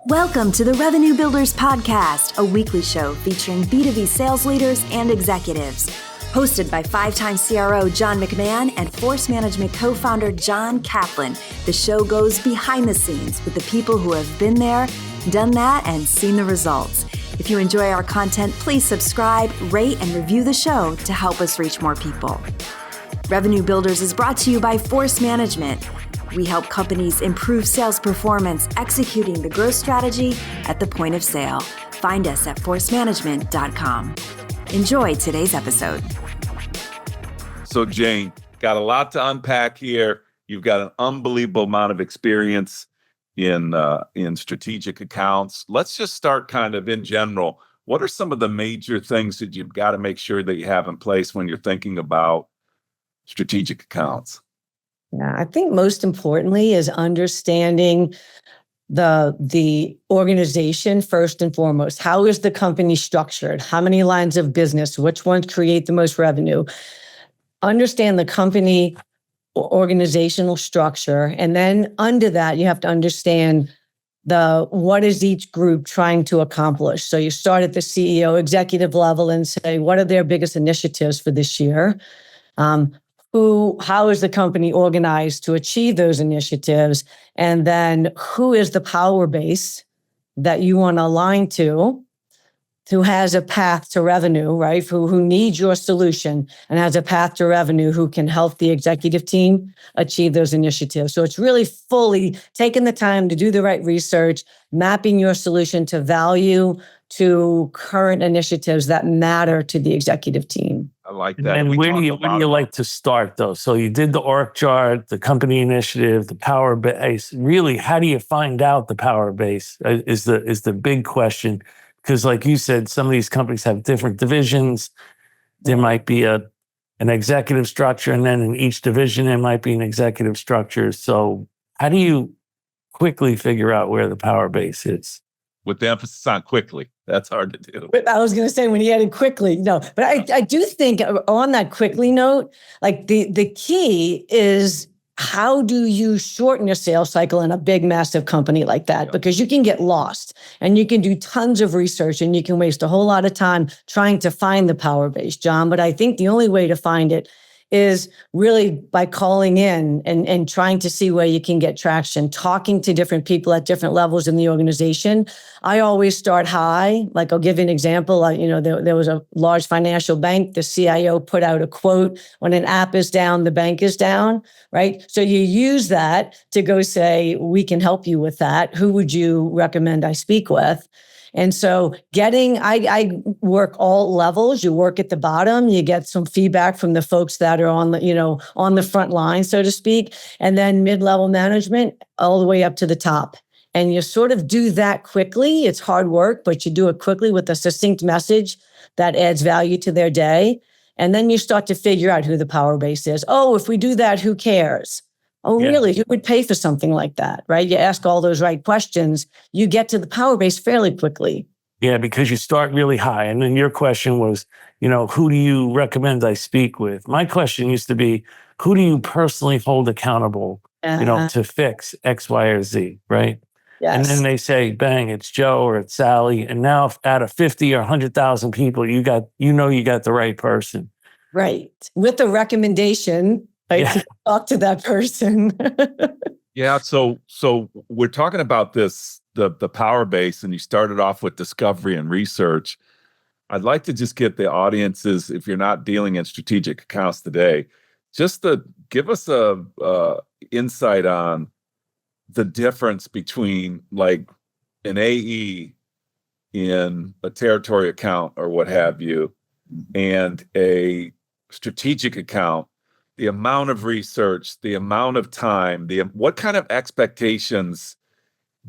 Welcome to the Revenue Builders Podcast, a weekly show featuring B2B sales leaders and executives. Hosted by five-time CRO John McMahon and Force Management co-founder John Kaplan, the show goes behind the scenes with the people who have been there, done that, and seen the results. If you enjoy our content, please subscribe, rate, and review the show to help us reach more people. Revenue Builders is brought to you by Force Management. We help companies improve sales performance, executing the growth strategy at the point of sale. Find us at forcemanagement.com. Enjoy today's episode. So Jane, got a lot to unpack here. You've got an unbelievable amount of experience in strategic accounts. Let's just start kind of in general. What are some of the major things that you've got to make sure that you have in place when you're thinking about strategic accounts? Yeah, I think most importantly is understanding the organization first and foremost. How is the company structured? How many lines of business? Which ones create the most revenue? Understand the company organizational structure. And then under that, you have to understand what is each group trying to accomplish. So you start at the CEO executive level and say, what are their biggest initiatives for this year? How is the company organized to achieve those initiatives? And then who is the power base that you want to align to, who has a path to revenue, right? Who needs your solution and has a path to revenue, who can help the executive team achieve those initiatives. So it's really fully taking the time to do the right research, mapping your solution to value, to current initiatives that matter to the executive team. I like that. And where do you like to start, though? So you did the org chart, the company initiative, the power base. Really, how do you find out the power base is the big question. Because like you said, some of these companies have different divisions. There might be an executive structure, and then in each division, there might be an executive structure. So how do you quickly figure out where the power base is? With the emphasis on quickly. That's hard to do. But I was going to say when he added quickly, no. But I do think on that quickly note, like the key is how do you shorten your sales cycle in a big, massive company like that? Yeah. Because you can get lost and you can do tons of research and you can waste a whole lot of time trying to find the power base, John. But I think the only way to find it is really by calling in and trying to see where you can get traction, talking to different people at different levels in the organization. I always start high. Like I'll give you an example. There was a large financial bank. The CIO put out a quote, when an app is down, the bank is down, right? So you use that to go say, we can help you with that. Who would you recommend I speak with? And so I work all levels. You work at the bottom, you get some feedback from the folks that are on the front line, so to speak, and then mid-level management all the way up to the top. And you sort of do that quickly. It's hard work, but you do it quickly with a succinct message that adds value to their day. And then you start to figure out who the power base is. Oh, if we do that, who cares? Oh, yeah. Really? Who would pay for something like that, right? You ask all those right questions, you get to the power base fairly quickly. Yeah, because you start really high. And then your question was, who do you recommend I speak with? My question used to be, who do you personally hold accountable, to fix X, Y, or Z, right? Yes. And then they say, bang, it's Joe or it's Sally. And now out of 50 or 100,000 people, you got the right person. Right. With a recommendation. Talk to that person. Yeah. So we're talking about this, the power base, and you started off with discovery and research. I'd like to just get the audiences, if you're not dealing in strategic accounts today, just to give us a insight on the difference between like an AE in a territory account or what have you, and a strategic account. The amount of research, the amount of time, what kind of expectations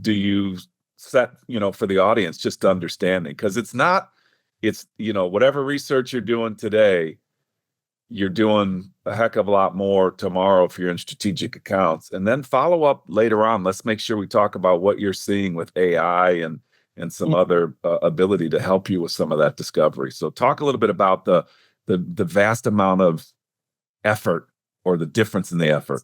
do you set, for the audience, just understanding? Because it's whatever research you're doing today, you're doing a heck of a lot more tomorrow if you're in strategic accounts. And then follow up later on. Let's make sure we talk about what you're seeing with AI and some other ability to help you with some of that discovery. So talk a little bit about the vast amount of effort or the difference in the effort.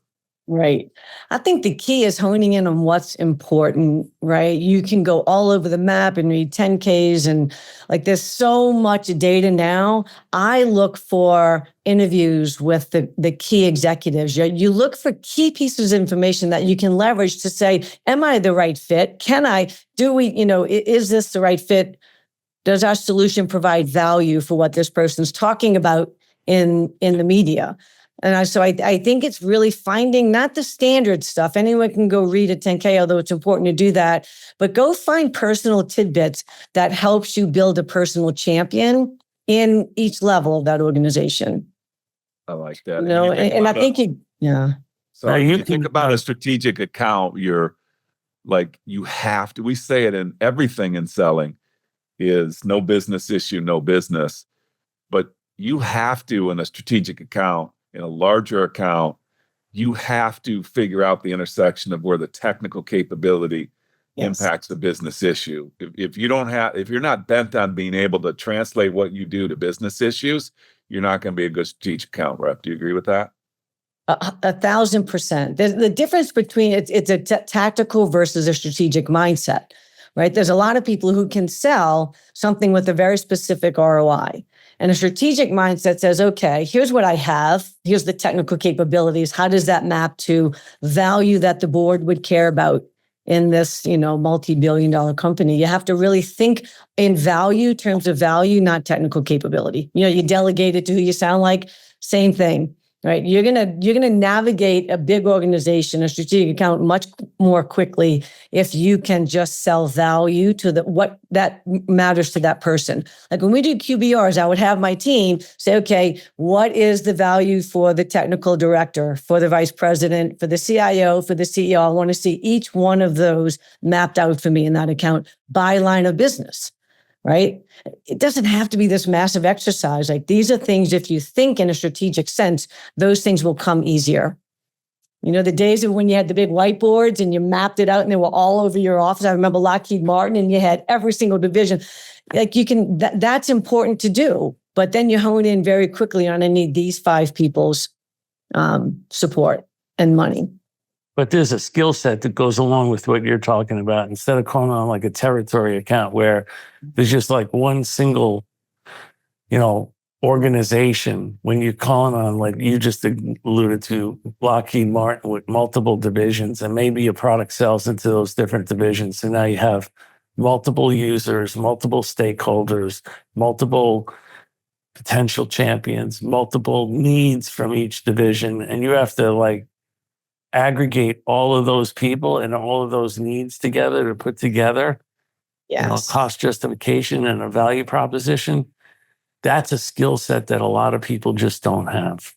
Right. I think the key is honing in on what's important, right? You can go all over the map and read 10Ks and like there's so much data now. I look for interviews with the key executives. You look for key pieces of information that you can leverage to say, am I the right fit? Is this the right fit? Does our solution provide value for what this person's talking about in the media? And so I think it's really finding not the standard stuff. Anyone can go read a 10K, although it's important to do that. But go find personal tidbits that helps you build a personal champion in each level of that organization. I like that. And I think So you think about a strategic account, you're like, you have to, we say it in everything in selling is no business issue, no business. But you have to, in a strategic account, in a larger account, you have to figure out the intersection of where the technical capability impacts the business issue. If you're not bent on being able to translate what you do to business issues, you're not going to be a good strategic account rep. Do you agree with that? 1,000%. There's the difference between it's a tactical versus a strategic mindset, right? There's a lot of people who can sell something with a very specific ROI. And a strategic mindset says, okay, here's what I have. Here's the technical capabilities. How does that map to value that the board would care about in this, multi-billion-dollar company? You have to really think in terms of value, not technical capability. You delegate it to who you sound like, same thing. Right. You're gonna navigate a big organization, a strategic account much more quickly if you can just sell value to what that matters to that person. Like when we do QBRs, I would have my team say, okay, what is the value for the technical director, for the vice president, for the CIO, for the CEO? I want to see each one of those mapped out for me in that account by line of business. Right? It doesn't have to be this massive exercise. Like these are things, if you think in a strategic sense, those things will come easier. The days of when you had the big whiteboards and you mapped it out and they were all over your office. I remember Lockheed Martin and you had every single division. Like that's important to do, but then you hone in very quickly on, I need these 5 people's support and money. But there's a skill set that goes along with what you're talking about. Instead of calling on like a territory account where there's just like one single, organization, when you're calling on, like you just alluded to, Lockheed Martin with multiple divisions, and maybe your product sells into those different divisions. So now you have multiple users, multiple stakeholders, multiple potential champions, multiple needs from each division. And you have to aggregate all of those people and all of those needs together to put together cost justification and a value proposition. That's a skill set that a lot of people just don't have.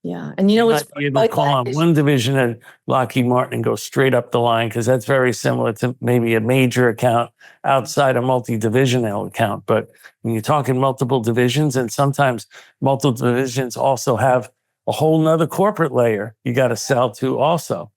Yeah. And what's you might call on one division at Lockheed Martin and go straight up the line, because that's very similar to maybe a major account outside a multi-divisional account. But when you're talking multiple divisions, and sometimes multiple divisions also have a whole nother corporate layer you got to sell to also.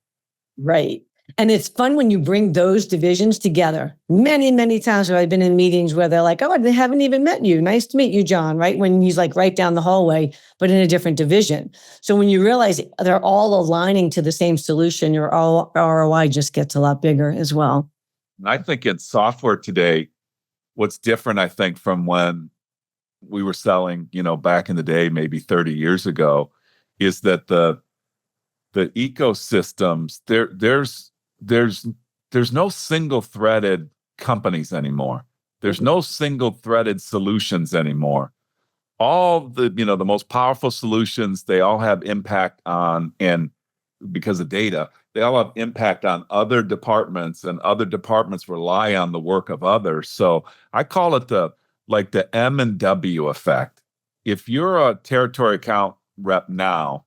Right. And it's fun when you bring those divisions together. Many, many times I've been in meetings where they're like, oh, they haven't even met you. Nice to meet you, John, right? When he's like right down the hallway, but in a different division. So when you realize they're all aligning to the same solution, your ROI just gets a lot bigger as well. I think in software today, what's different, I think, from when we were selling, back in the day, maybe 30 years ago, is that the ecosystems, there's no single-threaded companies anymore. There's no single-threaded solutions anymore. All the most powerful solutions, they all have impact on, and because of data, they all have impact on other departments, and other departments rely on the work of others. So I call it the M and W effect. If you're a territory account rep now,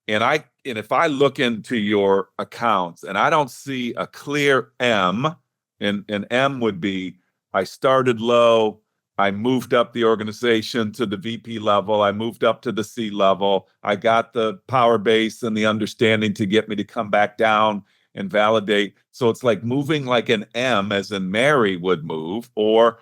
and if I look into your accounts and I don't see a clear M, and M would be, I started low, I moved up the organization to the VP level, I moved up to the C level, I got the power base and the understanding to get me to come back down and validate. So it's like moving like an M, as in Mary would move, or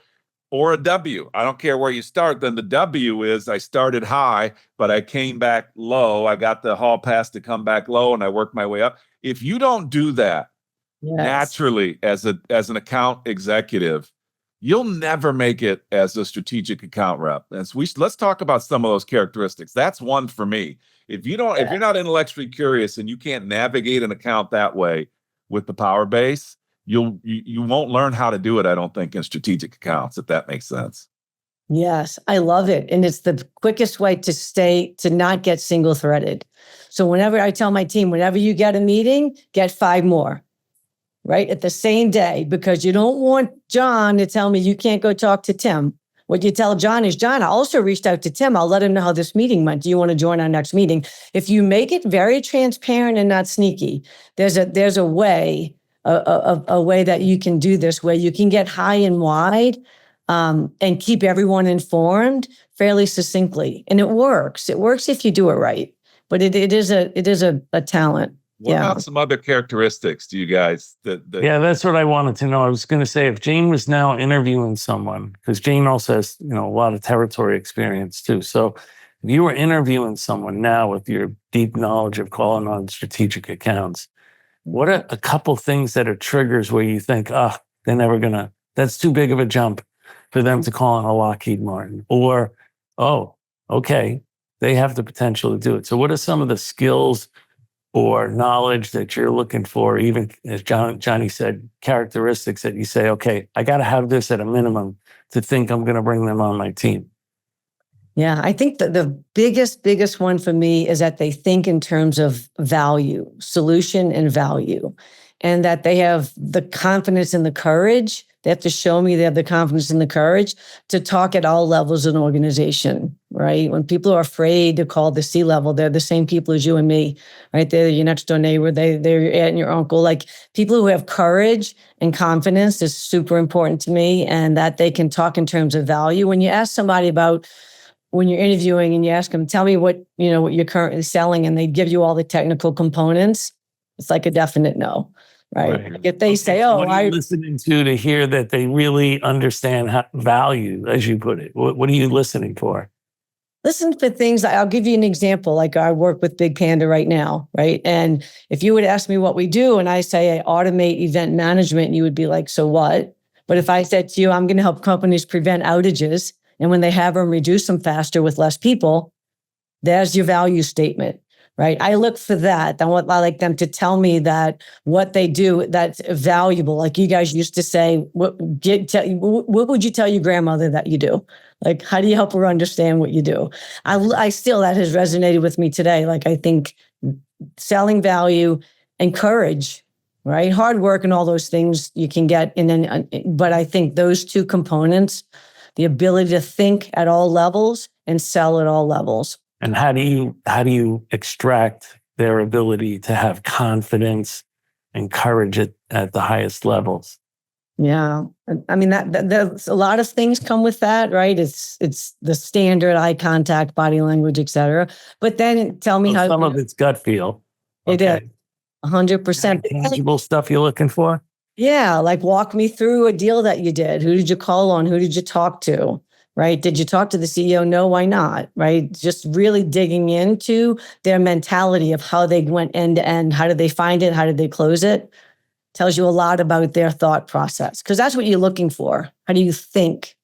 or a W. I don't care where you start. Then the W is I started high, but I came back low. I got the hall pass to come back low and I worked my way up. If you don't do that naturally as an account executive, you'll never make it as a strategic account rep. And so let's talk about some of those characteristics. That's one for me. If you're not intellectually curious and you can't navigate an account that way with the power base, you won't learn how to do it, I don't think, in strategic accounts, if that makes sense. Yes, I love it. And it's the quickest way to not get single threaded. So whenever I tell my team, whenever you get a meeting, get 5 more, right? At the same day, because you don't want John to tell me you can't go talk to Tim. What you tell John is, John, I also reached out to Tim. I'll let him know how this meeting went. Do you want to join our next meeting? If you make it very transparent and not sneaky, there's a way, a way that you can do this, where you can get high and wide and keep everyone informed fairly succinctly. And it works. It works if you do it right. But it is a talent. What about some other characteristics do you guys Yeah, that's what I wanted to know. I was going to say, if Jane was now interviewing someone, because Jane also has, a lot of territory experience too. So if you were interviewing someone now with your deep knowledge of calling on strategic accounts, what are a couple things that are triggers where you think, that's too big of a jump for them to call on a Lockheed Martin? Or, okay, they have the potential to do it. So what are some of the skills or knowledge that you're looking for, even as Johnny said, characteristics that you say, okay, I got to have this at a minimum to think I'm going to bring them on my team? Yeah, I think that the biggest one for me is that they think in terms of value, solution and value, and that they have the confidence and the courage. They have to show me they have the confidence and the courage to talk at all levels of an organization, right? When people are afraid to call the C-level, they're the same people as you and me, right? They're your next door neighbor, they're your aunt and your uncle. Like, people who have courage and confidence is super important to me, and that they can talk in terms of value. When you ask somebody about, when you're interviewing and you ask them, tell me what you're currently selling, and they give you all the technical components, it's like a definite no. Right. Like if they say, what are you listening to hear that they really understand value, as you put it? What are you listening for? Listen for things. I'll give you an example. Like, I work with Big Panda right now, right? And if you would ask me what we do, and I say I automate event management, you would be like, so what? But if I said to you, I'm going to help companies prevent outages, and when they have them, reduce them faster with less people, there's your value statement. Right. I look for that. I like them to tell me that what they do, that's valuable. Like you guys used to say, what would you tell your grandmother that you do? Like, how do you help her understand what you do? I still, that has resonated with me today. Like, I think selling value and courage, right? Hard work and all those things you can get but I think those two components, the ability to think at all levels and sell at all levels. And how do you extract their ability to have confidence and courage at the highest levels? Yeah, I mean there's a lot of things come with that, right? It's the standard eye contact, body language, etc. But then tell me how some of it's gut feel. It is 100% tangible stuff you're looking for. Yeah, like walk me through a deal that you did. Who did you call on? Who did you talk to? Right? Did you talk to the CEO? No, why not? Right? Just really digging into their mentality of how they went end to end. How did they find it? How did they close it? Tells you a lot about their thought process, because that's what you're looking for. How do you think?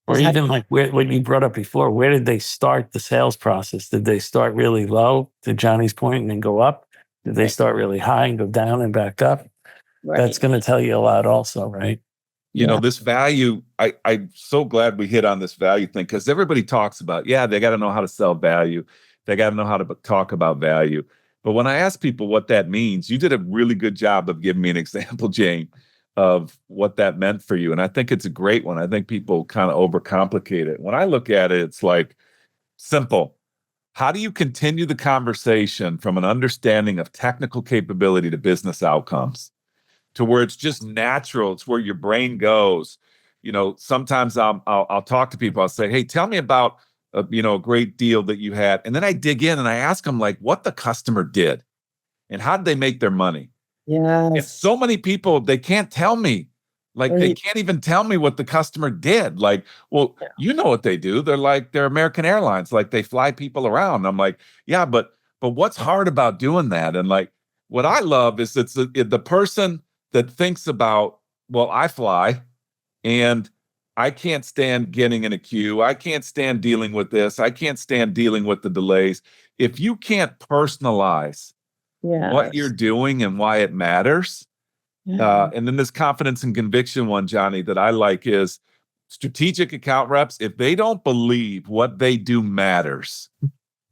Or even like what you brought up before, where did they start the sales process? Did they start really low, to Johnny's point, and then go up? Did they start really high and go down and back up? Right. That's going to tell you a lot also, right? This value, I'm so glad we hit on this value thing, because everybody talks about, they got to know how to sell value. They got to know how to talk about value. But when I ask people what that means, you did a really good job of giving me an example, Jane, of what that meant for you. And I think it's a great one. I think people kind of overcomplicate it. When I look at it, it's like simple. How do you continue the conversation from an understanding of technical capability to business outcomes, to where it's just natural? It's where your brain goes. Sometimes I'll talk to people. I'll say, hey, tell me about a great deal that you had. And then I dig in and I ask them, like, what the customer did and how did they make their money? Yeah. And so many people, they can't tell me Like they can't even tell me what the customer did. Like, well, you know what they do. They're American Airlines. Like they fly people around. I'm like, yeah, but what's hard about doing that? And like, what I love is it's the person that thinks about, well, I fly and I can't stand getting in a queue. I can't stand dealing with this. I can't stand dealing with the delays. If you can't personalize what you're doing and why it matters, and then this confidence and conviction one, Johnny, that I like is strategic account reps. If they don't believe what they do matters,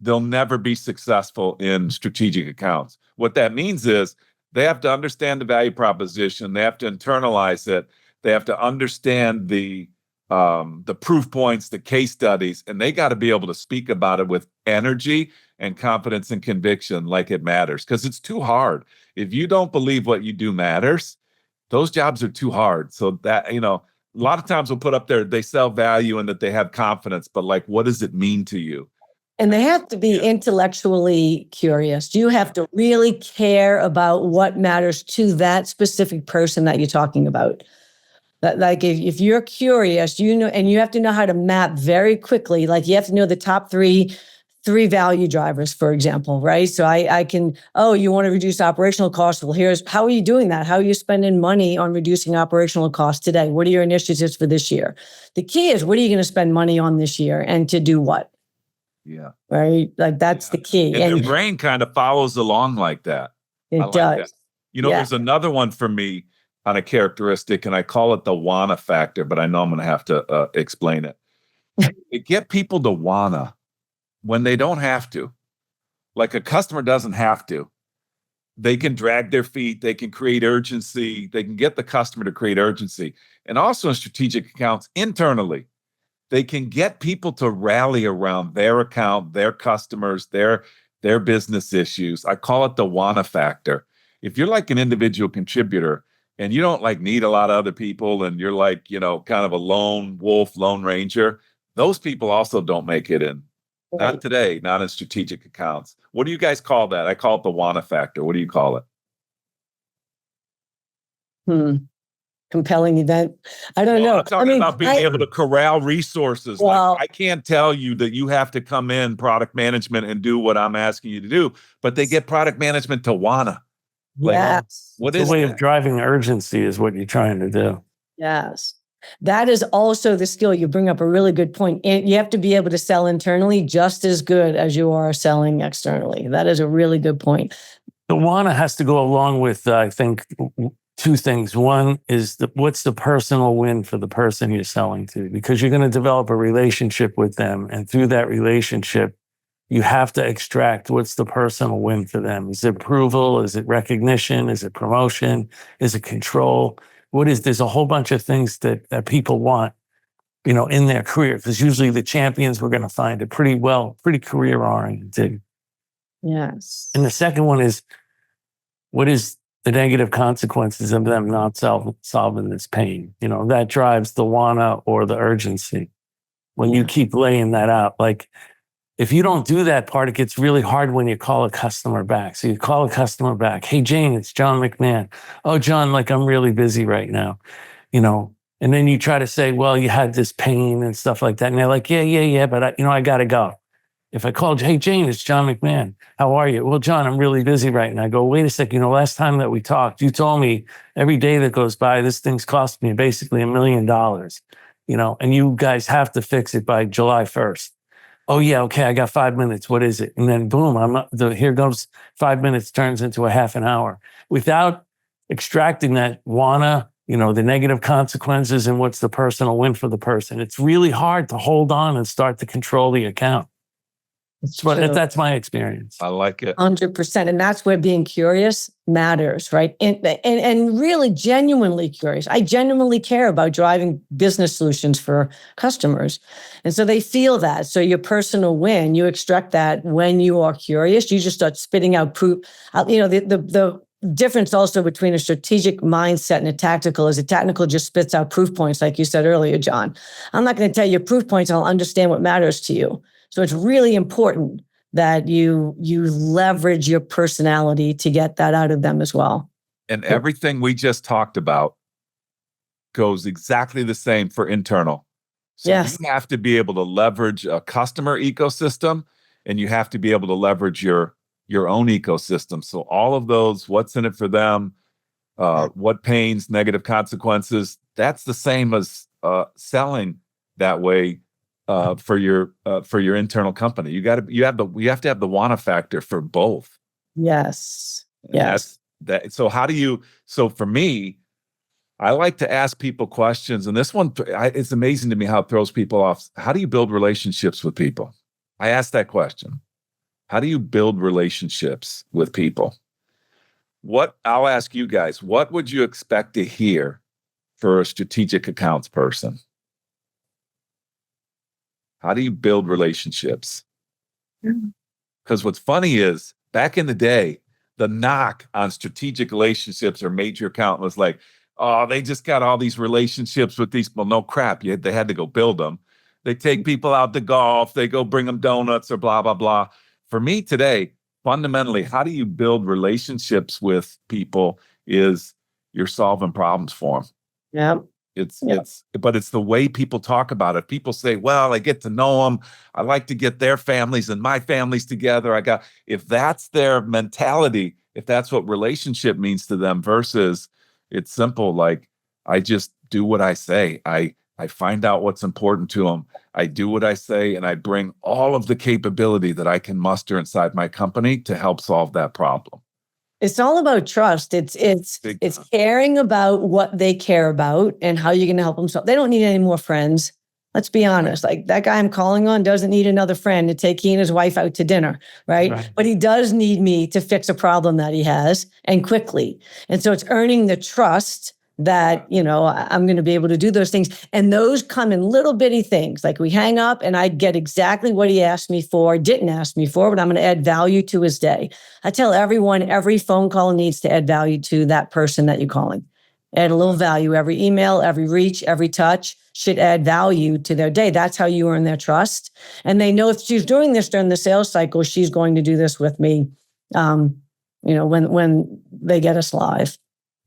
they'll never be successful in strategic accounts. What that means is they have to understand the value proposition. They have to internalize it. They have to understand the proof points, the case studies, and they got to be able to speak about it with energy and confidence and conviction like it matters, because it's too hard. If you don't believe what you do matters, those jobs are too hard. So that, a lot of times we'll put up there, they sell value and that they have confidence, but like, what does it mean to you? And they have to be intellectually curious. You have to really care about what matters to that specific person that you're talking about. Like if you're curious, and you have to know how to map very quickly. Like you have to know the top three value drivers, for example, right? So I can, you want to reduce operational costs. Well, how are you doing that? How are you spending money on reducing operational costs today? What are your initiatives for this year? The key is, what are you going to spend money on this year and to do what? Yeah. Right? Like that's the key. And the brain kind of follows along like that. It does. That. There's another one for me on a characteristic, and I call it the wanna factor, but I know I'm going to have to explain it. Get people to wanna when they don't have to. Like a customer doesn't have to. They can drag their feet. They can create urgency. They can get the customer to create urgency. And also in strategic accounts, internally, they can get people to rally around their account, their customers, their business issues. I call it the wanna factor. If you're like an individual contributor and you don't like need a lot of other people and you're like, kind of a lone wolf, lone ranger, those people also don't make it in. Not today, not in strategic accounts. What do you guys call that? I call it the wanna factor. What do you call it? Compelling event. I don't know. I'm talking about being able to corral resources. Well, like, I can't tell you that you have to come in product management and do what I'm asking you to do, but they get product management to wanna. Yes. What is is the way that? of driving urgency is what you're trying to do. Yes. That is also the skill. You bring up a really good point. And you have to be able to sell internally just as good as you are selling externally. That is a really good point. The wanna has to go along with, I think, two things. One is what's the personal win for the person you're selling to? Because you're going to develop a relationship with them. And through that relationship, you have to extract what's the personal win for them. Is it approval? Is it recognition? Is it promotion? Is it control? There's a whole bunch of things that people want, in their career. Because usually the champions, we're going to find it pretty career oriented. Yes. And the second one is, what is the negative consequences of them not solving this pain? That drives the wanna or the urgency. When you keep laying that out, like if you don't do that part, it gets really hard when you call a customer back. So you call a customer back. Hey, Jane, it's John McMahon. Oh, John, I'm really busy right now, and then you try to say, well, you had this pain and stuff like that. And they're like, yeah, but I got to go. If I called, hey, Jane, it's John McMahon. How are you? Well, John, I'm really busy right now. I go, wait a second. Last time that we talked, you told me every day that goes by, this thing's cost me basically $1 million, and you guys have to fix it by July 1st. Oh, yeah. Okay. I got 5 minutes. What is it? And then boom, here goes 5 minutes turns into a half an hour without extracting that wanna, the negative consequences and what's the personal win for the person. It's really hard to hold on and start to control the account. That's my experience. I like it. 100%. And that's where being curious matters, right? And really genuinely curious. I genuinely care about driving business solutions for customers. And so they feel that. So your personal win, you extract that when you are curious, you just start spitting out proof. The difference also between a strategic mindset and a tactical is a tactical just spits out proof points, like you said earlier, John. I'm not going to tell you proof points. I'll understand what matters to you. So it's really important that you leverage your personality to get that out of them as well. And everything we just talked about goes exactly the same for internal. So Yes. you have to be able to leverage a customer ecosystem, and you have to be able to leverage your own ecosystem. So all of those, what's in it for them, what pains, negative consequences, that's the same as selling that way for your internal company. You have to have the wanna factor for both. Yes. And Yes. So for me, I like to ask people questions, and this one, it's amazing to me how it throws people off. How do you build relationships with people? I ask that question. How do you build relationships with people? I'll ask you guys, what would you expect to hear for a strategic accounts person? How do you build relationships? Because what's funny is, back in the day, the knock on strategic relationships or major account was like, oh, they just got all these relationships with these. Well, no crap. They had to go build them. They take people out to golf. They go bring them donuts or blah, blah, blah. For me today, fundamentally, how do you build relationships with people is you're solving problems for them. Yeah. But it's the way people talk about it. People say, well, I get to know them. I like to get their families and my families together. If that's their mentality, if that's what relationship means to them versus it's simple, like I just do what I say. I find out what's important to them. I do what I say, and I bring all of the capability that I can muster inside my company to help solve that problem. It's all about trust. It's caring about what they care about and how you're going to help them solve. They don't need any more friends. Let's be honest. Like that guy I'm calling on doesn't need another friend to take he and his wife out to dinner, right? But he does need me to fix a problem that he has, and quickly. And so it's earning the trust that, I'm going to be able to do those things. And those come in little bitty things. Like we hang up and I get exactly what he asked me for, didn't ask me for, but I'm going to add value to his day. I tell everyone, every phone call needs to add value to that person that you're calling. Add a little value. Every email, every reach, every touch should add value to their day. That's how you earn their trust. And they know if she's doing this during the sales cycle, she's going to do this with me, when they get us live.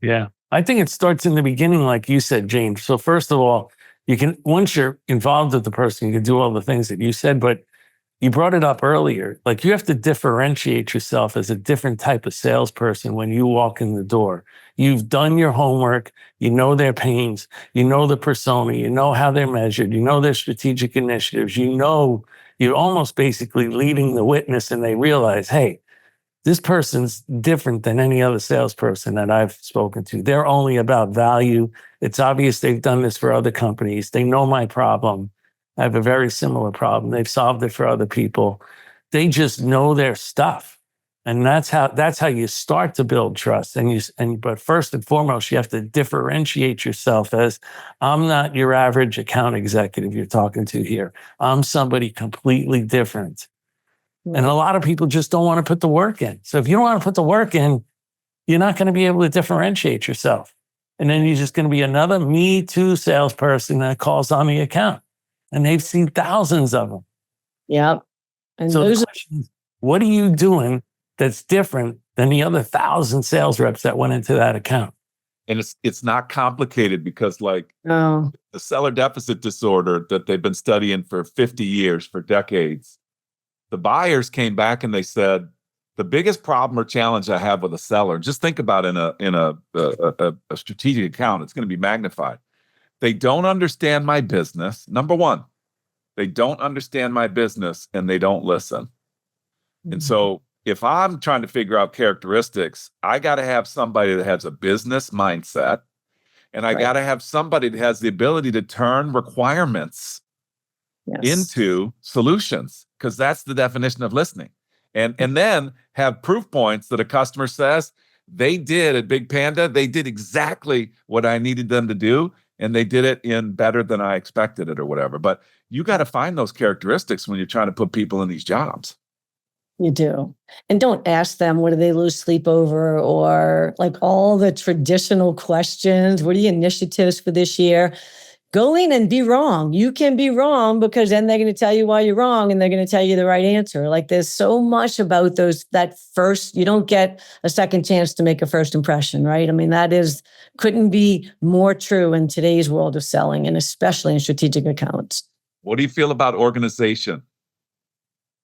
Yeah. I think it starts in the beginning, like you said, Jane. So first of all, once you're involved with the person, you can do all the things that you said, but you brought it up earlier. Like you have to differentiate yourself as a different type of salesperson when you walk in the door. You've done your homework. You know their pains. You know the persona. You know how they're measured. You know their strategic initiatives. You're almost basically leading the witness, and they realize, hey, this person's different than any other salesperson that I've spoken to. They're only about value. It's obvious they've done this for other companies. They know my problem. I have a very similar problem. They've solved it for other people. They just know their stuff. And that's how you start to build trust. But first and foremost, you have to differentiate yourself as, I'm not your average account executive you're talking to here. I'm somebody completely different. And a lot of people just don't want to put the work in. So if you don't want to put the work in, you're not going to be able to differentiate yourself. And then you're just going to be another Me Too salesperson that calls on the account. And they've seen thousands of them. Yep. And so the question is, what are you doing that's different than the other 1,000 sales reps that went into that account? And it's not complicated because the seller deficit disorder that they've been studying for 50 years, for decades, the buyers came back and they said, the biggest problem or challenge I have with a seller, just think about in a strategic account, it's going to be magnified. They don't understand my business. Number one, they don't understand my business and they don't listen. Mm-hmm. And so if I'm trying to figure out characteristics, I got to have somebody that has a business mindset, and I got to have somebody that has the ability to turn requirements into solutions, because that's the definition of listening. And then have proof points that a customer says they did at Big Panda. They did exactly what I needed them to do, and they did it in better than I expected it or whatever. But you got to find those characteristics when you're trying to put people in these jobs. You do. And don't ask them, what do they lose sleep over? Or like all the traditional questions. What are your initiatives for this year? go in and be wrong. You can be wrong because then they're going to tell you why you're wrong and they're going to tell you the right answer. Like there's so much about that first, you don't get a second chance to make a first impression, right? I mean, couldn't be more true in today's world of selling and especially in strategic accounts. What do you feel about organization?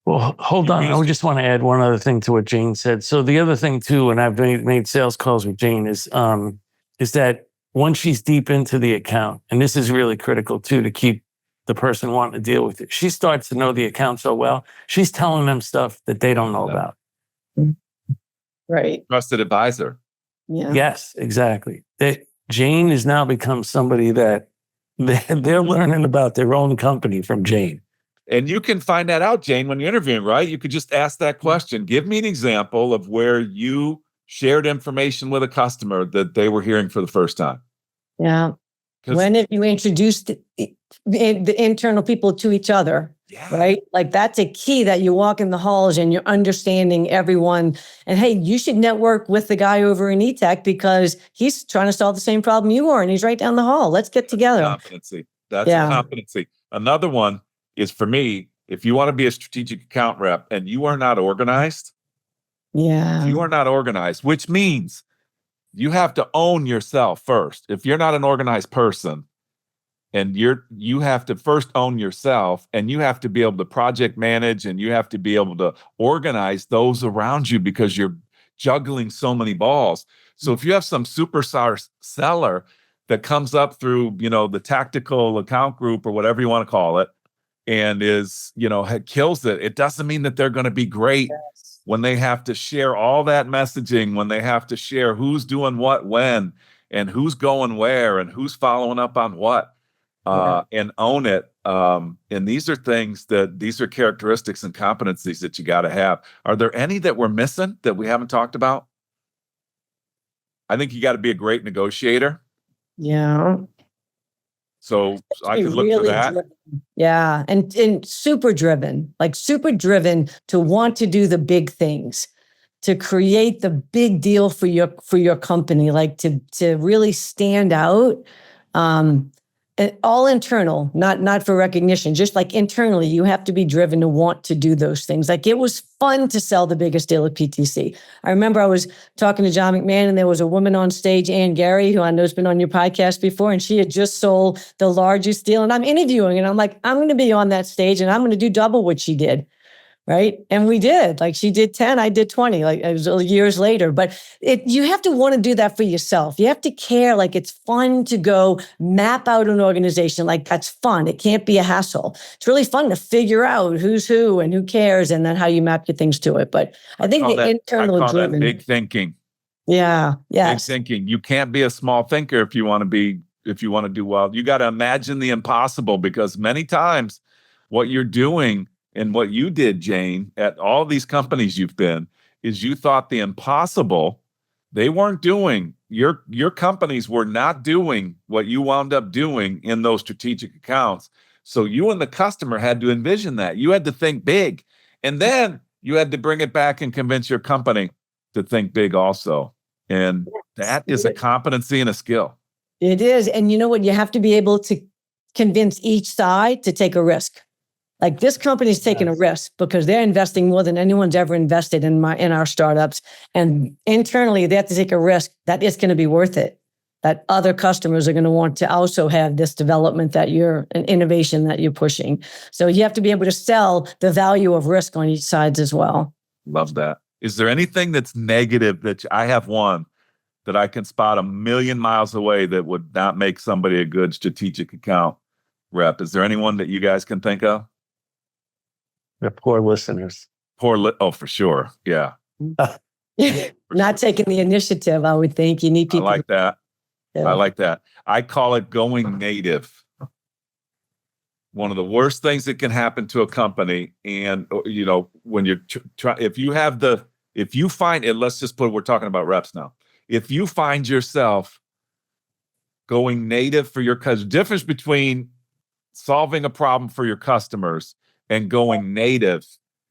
Well, hold on. I just want to add one other thing to what Jane said. So the other thing too, and I've made sales calls with Jane, is that once she's deep into the account, and this is really critical too, to keep the person wanting to deal with it, she starts to know the account so well, she's telling them stuff that they don't know about. Right. Trusted advisor. Yeah. Yes, exactly. Jane has now become somebody that they're learning about their own company from Jane. And you can find that out, Jane, when you're interviewing, right? You could just ask that question. Give me an example of where you shared information with a customer that they were hearing for the first time. Yeah. When have you introduced the internal people to each other? Yeah. Right? Like that's a key, that you walk in the halls and you're understanding everyone. And hey, you should network with the guy over in eTech because he's trying to solve the same problem you are and he's right down the hall. Let's get together. Competency. That's a competency. Another one is, for me, if you want to be a strategic account rep and you are not organized, which means you have to own yourself first. If you're not an organized person, and you have to first own yourself, and you have to be able to project manage, and you have to be able to organize those around you because you're juggling so many balls. So if you have some superstar seller that comes up through, the tactical account group or whatever you want to call it, and kills it, it doesn't mean that they're going to be great when they have to share all that messaging, when they have to share who's doing what when, and who's going where, and who's following up on what, and own it. And these are characteristics and competencies that you got to have. Are there any that we're missing that we haven't talked about? I think you got to be a great negotiator. Yeah. So I could look for that. Driven. Yeah. And super driven to want to do the big things, to create the big deal for your company, like to really stand out. And all internal, not for recognition, just like internally, you have to be driven to want to do those things. Like it was fun to sell the biggest deal at PTC. I remember I was talking to John McMahon and there was a woman on stage, Ann Gary, who I know has been on your podcast before, and she had just sold the largest deal. And I'm interviewing and I'm like, I'm going to be on that stage and I'm going to do double what she did. Right. And we did. Like she did 10, I did 20, like it was years later. But you have to want to do that for yourself. You have to care. Like it's fun to go map out an organization. Like that's fun. It can't be a hassle. It's really fun to figure out who's who and who cares, and then how you map your things to it. But I think internal driven. Big thinking. Yeah. Yes. Big thinking. You can't be a small thinker if you want to do well. You got to imagine the impossible, because many times what you're doing, and what you did, Jane, at all these companies you've been, is you thought the impossible, they weren't doing. Your companies were not doing what you wound up doing in those strategic accounts. So you and the customer had to envision that. You had to think big. And then you had to bring it back and convince your company to think big also. And that is a competency and a skill. It is. And you know what? You have to be able to convince each side to take a risk. Like this company's taking a risk because they're investing more than anyone's ever invested in our startups. And internally, they have to take a risk that it's going to be worth it. That other customers are going to want to also have this development an innovation that you're pushing. So you have to be able to sell the value of risk on each side as well. Love that. Is there anything that's negative that I have one that I can spot a million miles away that would not make somebody a good strategic account rep? Is there anyone that you guys can think of? The poor listeners. For sure. Yeah. Not taking the initiative, I would think. You need people. I like that. I like that. I call it going native. One of the worst things that can happen to a company, and when you're if you find it, let's just we're talking about reps now. If you find yourself going native for your customers, difference between solving a problem for your customers and going native,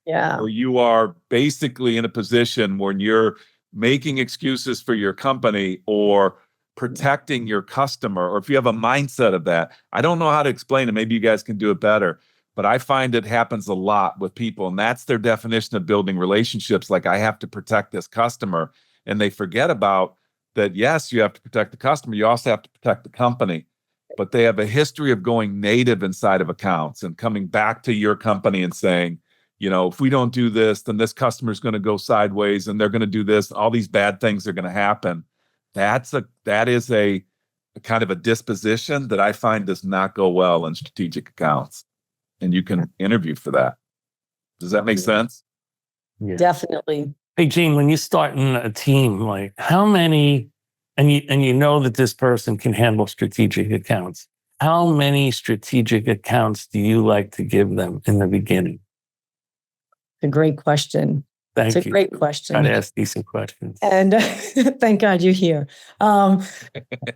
where you are basically in a position where you're making excuses for your company or protecting your customer, or if you have a mindset of that, I don't know how to explain it. Maybe you guys can do it better, but I find it happens a lot with people, and that's their definition of building relationships. Like, I have to protect this customer, and they forget about that. Yes, you have to protect the customer. You also have to protect the company, but they have a history of going native inside of accounts and coming back to your company and saying, if we don't do this, then this customer is going to go sideways and they're going to do this. All these bad things are going to happen. That is a kind of a disposition that I find does not go well in strategic accounts. And you can interview for that. Does that make sense? Yeah. Definitely. Hey, Jane, when you're starting a team, like how many, and you know that this person can handle strategic accounts, how many strategic accounts do you like to give them in the beginning? A great question. Thank you. It's a great question. I'd ask decent questions. And thank God you're here.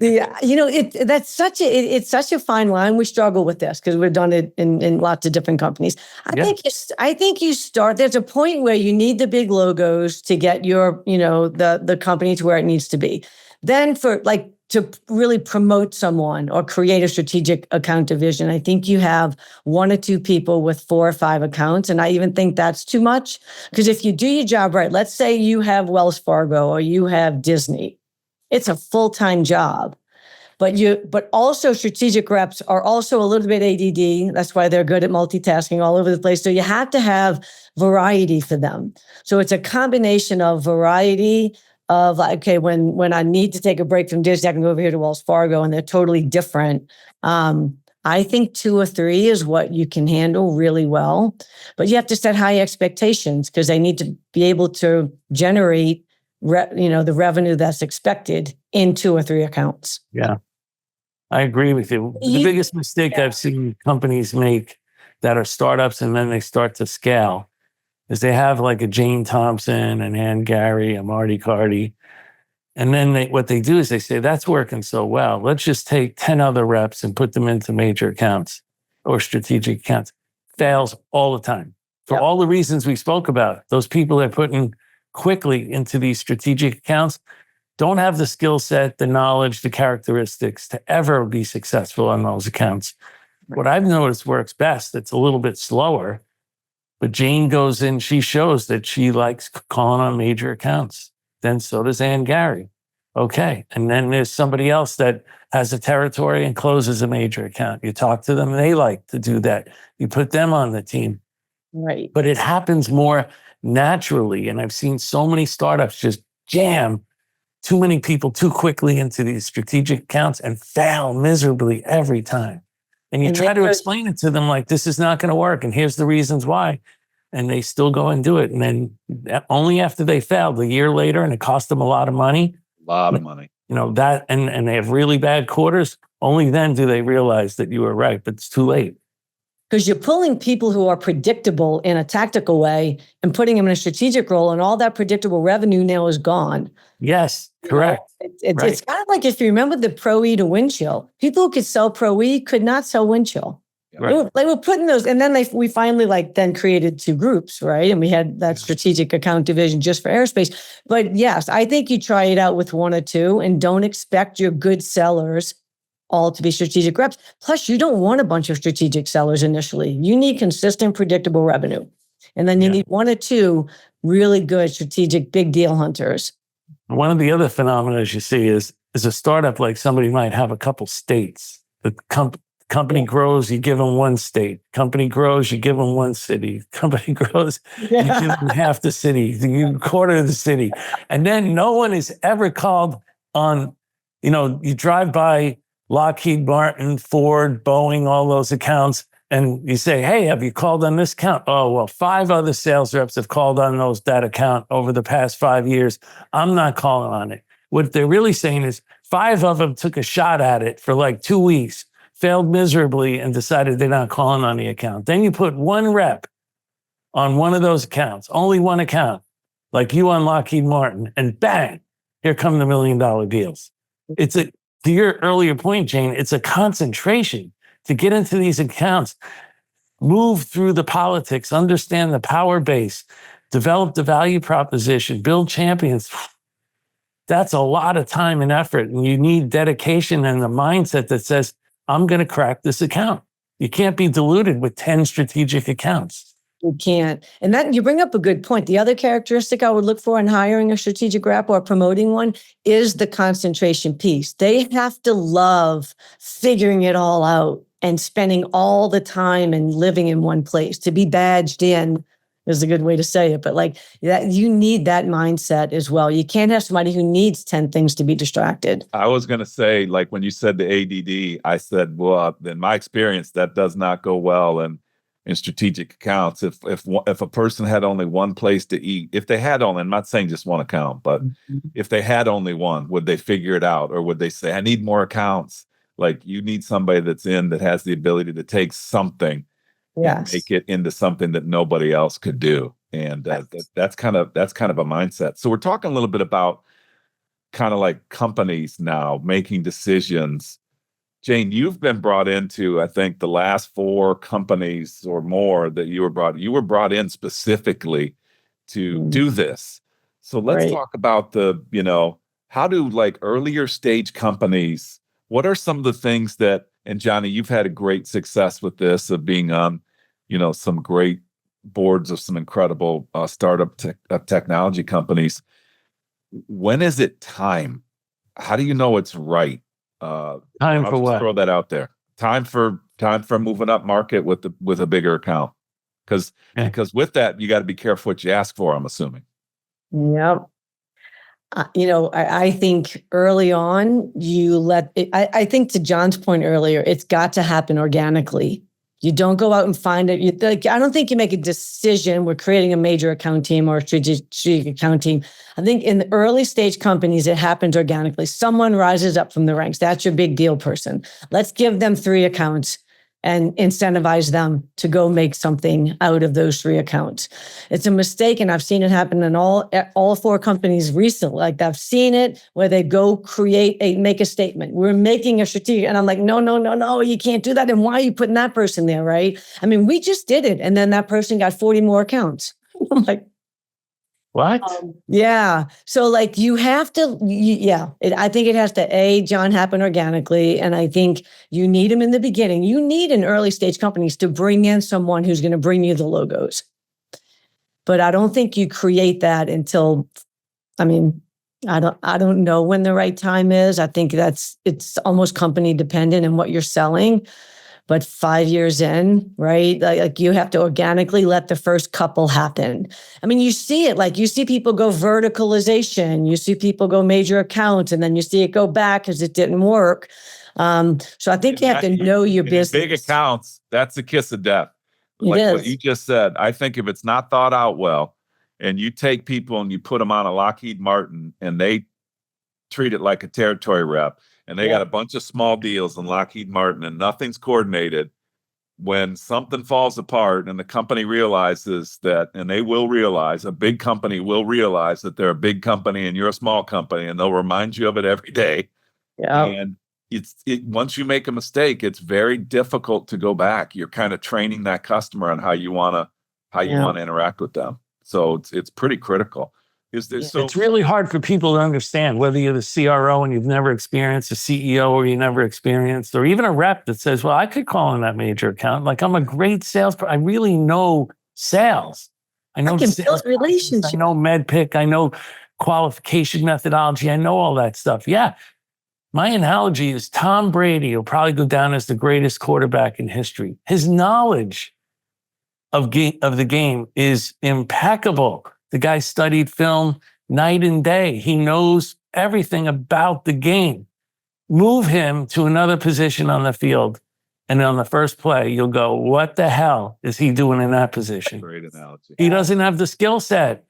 It's such a fine line. We struggle with this because we've done it in lots of different companies. I think you start. There's a point where you need the big logos to get your the company to where it needs to be. Then to really promote someone or create a strategic account division, I think you have 1 or 2 people with 4 or 5 accounts. And I even think that's too much, because if you do your job right, let's say you have Wells Fargo or you have Disney, it's a full-time job. But also strategic reps are also a little bit ADD. That's why they're good at multitasking all over the place. So you have to have variety for them. So it's a combination of variety of like, okay, when I need to take a break from Disney, I can go over here to Wells Fargo, and they're totally different. I think 2 or 3 is what you can handle really well, but you have to set high expectations because they need to be able to generate, the revenue that's expected in 2 or 3 accounts. Yeah, I agree with you. The biggest mistake I've seen companies make that are startups and then they start to scale is they have like a Jane Thompson, an Ann Gary, a Marty Carty. And then what they do is they say, that's working so well. Let's just take 10 other reps and put them into major accounts or strategic accounts. Fails all the time. For all the reasons we spoke about. Those people they're putting quickly into these strategic accounts don't have the skill set, the knowledge, the characteristics to ever be successful on those accounts. What I've noticed works best, it's a little bit slower, but Jane goes in, she shows that she likes calling on major accounts. Then so does Ann Gary. Okay. And then there's somebody else that has a territory and closes a major account. You talk to them, they like to do that. You put them on the team. Right. But it happens more naturally. And I've seen so many startups just jam too many people too quickly into these strategic accounts and fail miserably every time. And you try to explain it to them like, this is not going to work. And here's the reasons why. And they still go and do it. And then only after they failed a year later and it cost them a lot of money. That, and they have really bad quarters. Only then do they realize that you were right, but it's too late. Because you're pulling people who are predictable in a tactical way and putting them in a strategic role, and all that predictable revenue now is gone. Yes, correct. It's kind of like if you remember the Pro E to Windchill. People who could sell Pro E could not sell Windchill. Right. They were putting those, and then we finally then created 2 groups, right? And we had that strategic account division just for aerospace. But yes, I think you try it out with 1 or 2 and don't expect your good sellers all to be strategic reps. Plus, you don't want a bunch of strategic sellers initially. You need consistent, predictable revenue. And then you need 1 or 2 really good strategic big deal hunters. One of the other phenomena you see is a startup, like somebody might have a couple states. The company grows, you give them 1 state. Company grows, you give them 1 city. Company grows, you give them half the city, you quarter of the city. And then no one is ever called on, you drive by Lockheed Martin, Ford, Boeing, all those accounts, and you say, hey, have you called on this account? Oh, well, 5 other sales reps have called on that account over the past 5 years. I'm not calling on it. What they're really saying is 5 of them took a shot at it for like 2 weeks, failed miserably, and decided they're not calling on the account. Then you put 1 rep on one of those accounts, only 1 account, like you on Lockheed Martin, and bang, here come the $1 million deals. To your earlier point, Jane, it's a concentration to get into these accounts, move through the politics, understand the power base, develop the value proposition, build champions. That's a lot of time and effort. And you need dedication and a mindset that says, I'm going to crack this account. You can't be diluted with 10 strategic accounts. You can't. And that you bring up a good point. The other characteristic I would look for in hiring a strategic rep or promoting one is the concentration piece. They have to love figuring it all out and spending all the time and living in one place. To be badged in is a good way to say it, but like that, you need that mindset as well. You can't have somebody who needs 10 things to be distracted. I was going to say, like when you said the ADD, I said, well, in my experience, that does not go well in strategic accounts. If a person had only one place to eat, if they had only, I'm not saying just one account, but if they had only one, would they figure it out? Or would they say, I need more accounts? Like you need somebody that has the ability to take something and make it into something that nobody else could do. And that's kind of a mindset. So we're talking a little bit about kind of like companies now making decisions. Jane, you've been brought into, I think, the last 4 companies or more that you were brought in specifically to do this. So let's talk about how do like earlier stage companies, what are some of the things that, and Johnny, you've had a great success with this of being on, some great boards of some incredible startup technology companies. When is it time? How do you know it's right? Time for what? Throw that out there. Time for moving up market with a bigger account. Because with that, you got to be careful what you ask for, I'm assuming. Yep. I think early on, I think to John's point earlier, it's got to happen organically. You don't go out and find it. I don't think you make a decision. We're creating a major account team or a strategic account team. I think in the early stage companies, it happens organically. Someone rises up from the ranks. That's your big deal person. Let's give them 3 accounts and incentivize them to go make something out of those 3 accounts. It's a mistake, and I've seen it happen in all 4 companies recently. Like I've seen it where they go make a statement. We're making a strategic, and I'm like, no, you can't do that. And why are you putting that person there, right? I mean, we just did it, and then that person got 40 more accounts. I'm like, what? Yeah. So like you have to, I think it has to, John, happen organically. And I think you need them in the beginning. You need in early stage companies to bring in someone who's going to bring you the logos. But I don't think you create that until, I don't know when the right time is. I think it's almost company dependent in what you're selling. But 5 years in, right? Like you have to organically let the first couple happen. I mean, you see it, like you see people go verticalization, you see people go major accounts, and then you see it go back because it didn't work. So I think you have to know your business. Big accounts, that's the kiss of death. Like what you just said, I think if it's not thought out well, and you take people and you put them on a Lockheed Martin and they treat it like a territory rep, and they got a bunch of small deals in Lockheed Martin and nothing's coordinated, when something falls apart and the company realizes that, and they will realize, a big company will realize that they're a big company and you're a small company, and they'll remind you of it every day. Yeah. And once you make a mistake, it's very difficult to go back. You're kind of training that customer on how you want to interact with them. So it's pretty critical. It's really hard for people to understand, whether you're the CRO and you've never experienced, a CEO or you never experienced, or even a rep that says, well, I could call in that major account. Like I'm a great salesperson. I really know sales. I can build relationships. I know MedPick. I know qualification methodology. I know all that stuff. Yeah. My analogy is Tom Brady will probably go down as the greatest quarterback in history. His knowledge of the game is impeccable. The guy studied film night and day. He knows everything about the game. Move him to another position on the field, and on the first play, you'll go, what the hell is he doing in that position? Great analogy. He doesn't have the skill set.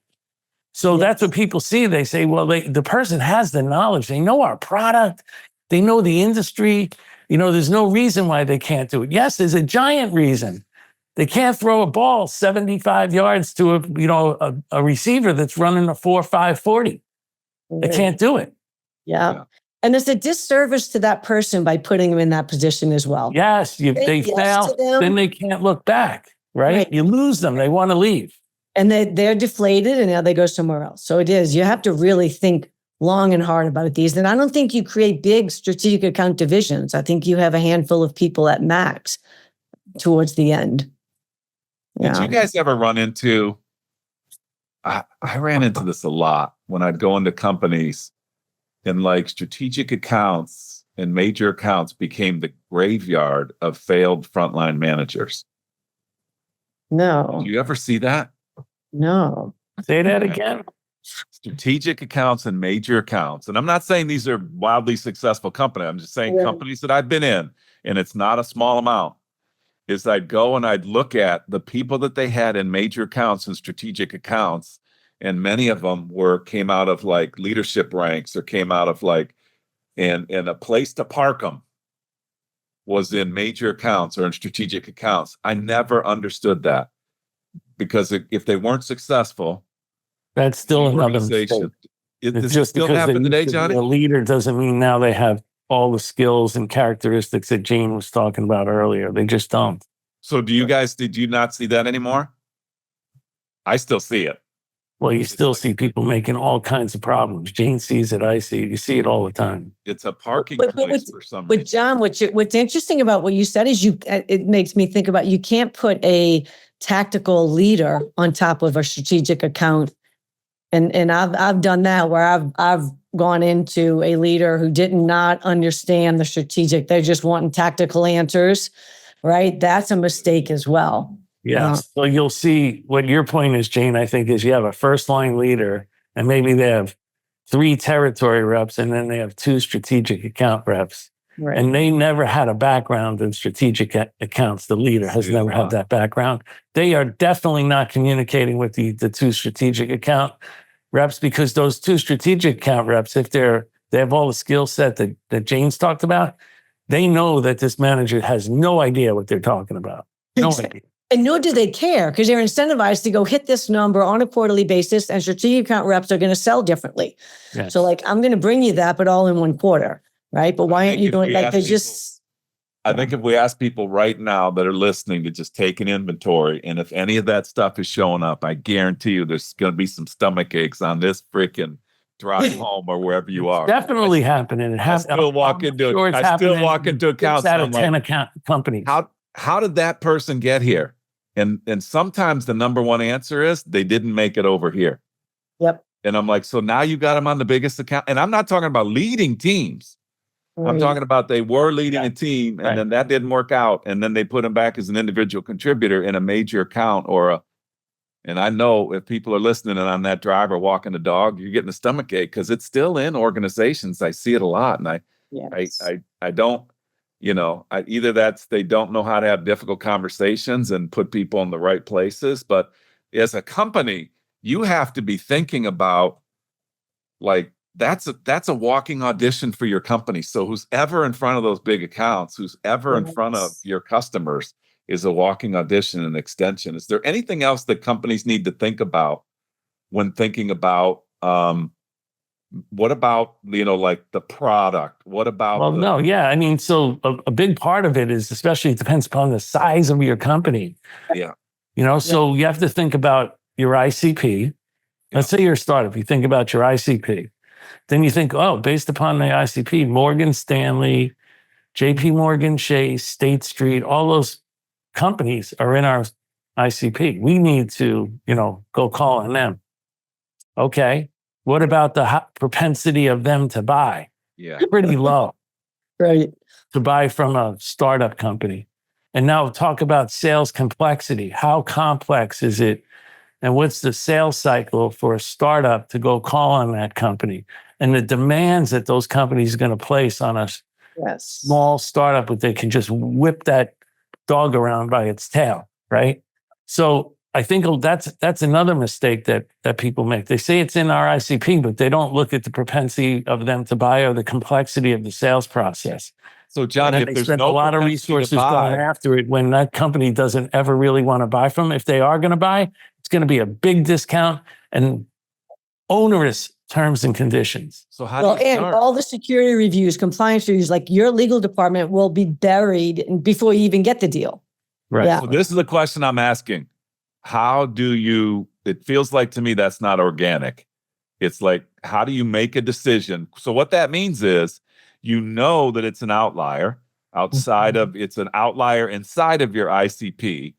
So that's what people see. They say, well, the person has the knowledge. They know our product. They know the industry. There's no reason why they can't do it. Yes, there's a giant reason. They can't throw a ball 75 yards to a receiver that's running a 4.5 40. They can't do it. Yeah. And it's a disservice to that person by putting them in that position as well. Yes. They fail, then they can't look back, right? You lose them. They want to leave. And they're deflated, and now they go somewhere else. So it is. You have to really think long and hard about these. And I don't think you create big strategic account divisions. I think you have a handful of people at max towards the end. Did you guys ever run into, I ran into this a lot when I'd go into companies, and like strategic accounts and major accounts became the graveyard of failed frontline managers. No. Did you ever see that? No. Say that again. Strategic accounts and major accounts. And I'm not saying these are wildly successful companies. I'm just saying companies that I've been in, and it's not a small amount, is I'd go and I'd look at the people that they had in major accounts and strategic accounts. And many of them came out of like leadership ranks, or came out of like, and a place to park them was in major accounts or in strategic accounts. I never understood that, because if they weren't successful, that's still another mistake. Does it still happen today, Johnny? A leader doesn't mean now they have all the skills and characteristics that Jane was talking about earlier. They just don't. So did you not see that anymore? I still see it. Well, you still see people making all kinds of problems. Jane sees it. I see it. You see it all the time. It's a parking place for some reason. But John, what's interesting about what you said is it makes me think about, you can't put a tactical leader on top of a strategic account. And I've done that, where I've gone into a leader who did not understand the strategic. They're just wanting tactical answers, right? That's a mistake as well. Yeah. So you'll see what your point is, Jane, I think, is you have a first line leader, and maybe they have 3 territory reps, and then they have 2 strategic account reps. Right. And they never had a background in strategic accounts. The leader has never had that background. They are definitely not communicating with the 2 strategic account reps, because those 2 strategic account reps, if they have all the skill set that Jane's talked about, they know that this manager has no idea what they're talking about. No idea. And nor do they care, because they're incentivized to go hit this number on a quarterly basis, and strategic account reps are going to sell differently. Yes. So like, I'm going to bring you that, but all in one quarter, right? But why aren't you doing like they just... I think if we ask people right now that are listening to just take an inventory, and if any of that stuff is showing up, I guarantee you there's going to be some stomach aches on this freaking drive home or wherever you are. Definitely happening. I still walk into accounts out of 10 account companies. How did that person get here? And sometimes the number one answer is they didn't make it over here. Yep. And I'm like, so now you got them on the biggest account. And I'm not talking about leading teams. Right. I'm talking about they were leading a team, and then that didn't work out. And then they put him back as an individual contributor in a major account and I know if people are listening and I'm that driver walking the dog, you're getting a stomach ache, because it's still in organizations. I see it a lot. And I don't, either that's they don't know how to have difficult conversations and put people in the right places. But as a company, you have to be thinking about, like, that's a walking audition for your company. So who's ever in front of those big accounts, who's ever in front of your customers, is a walking audition and extension. Is there anything else that companies need to think about when thinking about what about, like the product? What about? Well, no, yeah. I mean, so a big part of it is, especially it depends upon the size of your company. Yeah. So you have to think about your ICP. Let's say you're a startup. You think about your ICP. Then you think, based upon the ICP, Morgan Stanley, JP Morgan Chase, State Street, all those companies are in our ICP. We need to, go call on them. Okay. What about the propensity of them to buy? Yeah. Pretty low. Right. To buy from a startup company. And now talk about sales complexity. How complex is it? And what's the sales cycle for a startup to go call on that company? And the demands that those companies are going to place on a small startup, but they can just whip that dog around by its tail, right? So I think that's another mistake that people make. They say it's in our ICP, but they don't look at the propensity of them to buy or the complexity of the sales process. So, John, if there's spend a lot of resources going after it when that company doesn't ever really want to buy from. If they are going to buy, it's going to be a big discount and onerous terms and conditions. So how do you start? And all the security reviews, compliance reviews, like your legal department will be buried before you even get the deal. Right. Yeah. So this is the question I'm asking. How do you, it feels like to me that's not organic. It's like, how do you make a decision? So what that means is, you know that it's an outlier it's an outlier inside of your ICP.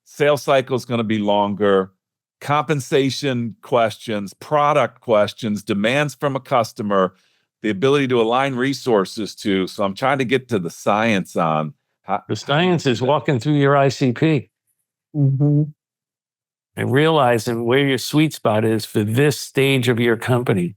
Sales cycle is going to be longer. Compensation questions, product questions, demands from a customer, the ability to align resources to. So I'm trying to get to the science on how. The science is walking through your ICP. Mm-hmm. And realizing where your sweet spot is for this stage of your company.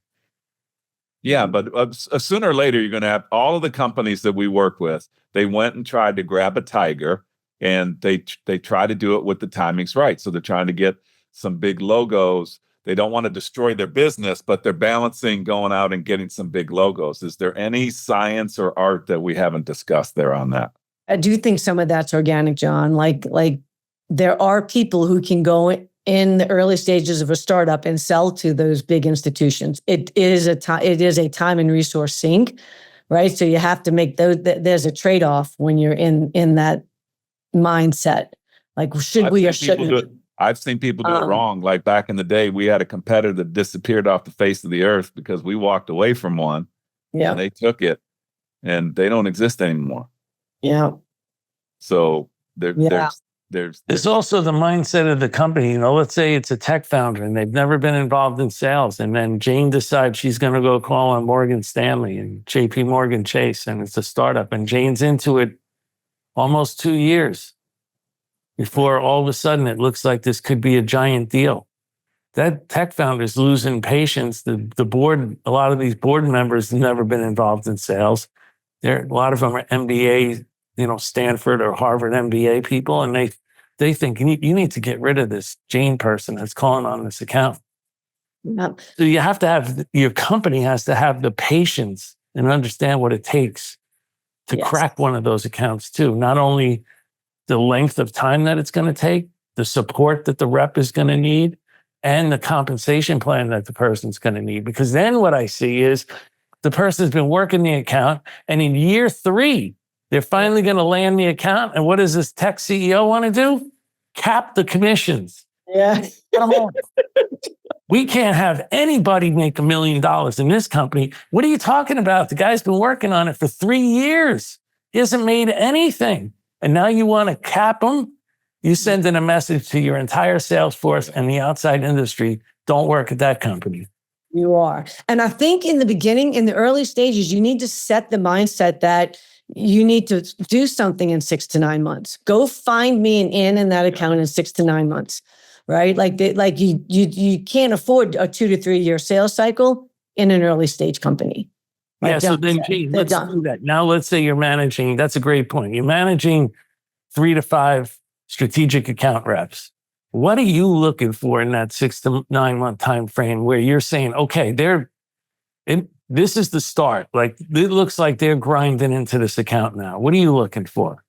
Yeah, but sooner or later, you're going to have all of the companies that we work with. They went and tried to grab a tiger, and they try to do it with the timings right. So they're trying to get some big logos. They don't want to destroy their business, but they're balancing going out and getting some big logos. Is there any science or art that we haven't discussed there on that? I do think some of that's organic, John. Like there are people who can go in the early stages of a startup and sell to those big institutions. It is a time and resource sink, right? So you have to make those. There's a trade-off when you're in that mindset. Like, should we or shouldn't? I've seen people do it wrong. Like back in the day, we had a competitor that disappeared off the face of the earth because we walked away from one. Yeah, and they took it, and they don't exist anymore. Yeah. So there's also the mindset of the company. You know, let's say it's a tech founder and they've never been involved in sales, and then Jane decides she's going to go call on Morgan Stanley and JP Morgan Chase, and it's a startup, and Jane's into it almost 2 years before all of a sudden it looks like this could be a giant deal. That tech founder's losing patience. The board, a lot of these board members have never been involved in sales. A lot of them are MBA, Stanford or Harvard MBA people, and they think you need to get rid of this Jane person that's calling on this account. Yep. So you have to have, your company has to have the patience and understand what it takes to crack one of those accounts too. Not only the length of time that it's going to take, the support that the rep is going to need, and the compensation plan that the person's going to need. Because then what I see is the person's been working the account, and in year 3, they're finally going to land the account. And what does this tech CEO want to do? Cap the commissions. Yeah. Come on. We can't have anybody make $1 million in this company. What are you talking about? The guy's been working on it for 3 years. He hasn't made anything. And now you want to cap him? You send in a message to your entire sales force and the outside industry, don't work at that company. You are. And I think in the beginning, in the early stages, you need to set the mindset that you need to do something in 6 to 9 months. Go find me an in that account in 6 to 9 months, right? Like you can't afford a 2 to 3 year sales cycle in an early stage company. Yeah, so then, Gene, let's do that. Now, let's say you're managing, that's a great point. You're managing 3 to 5 strategic account reps. What are you looking for in that 6 to 9 month time frame where you're saying, okay, this is the start. Like, it looks like they're grinding into this account now. What are you looking for?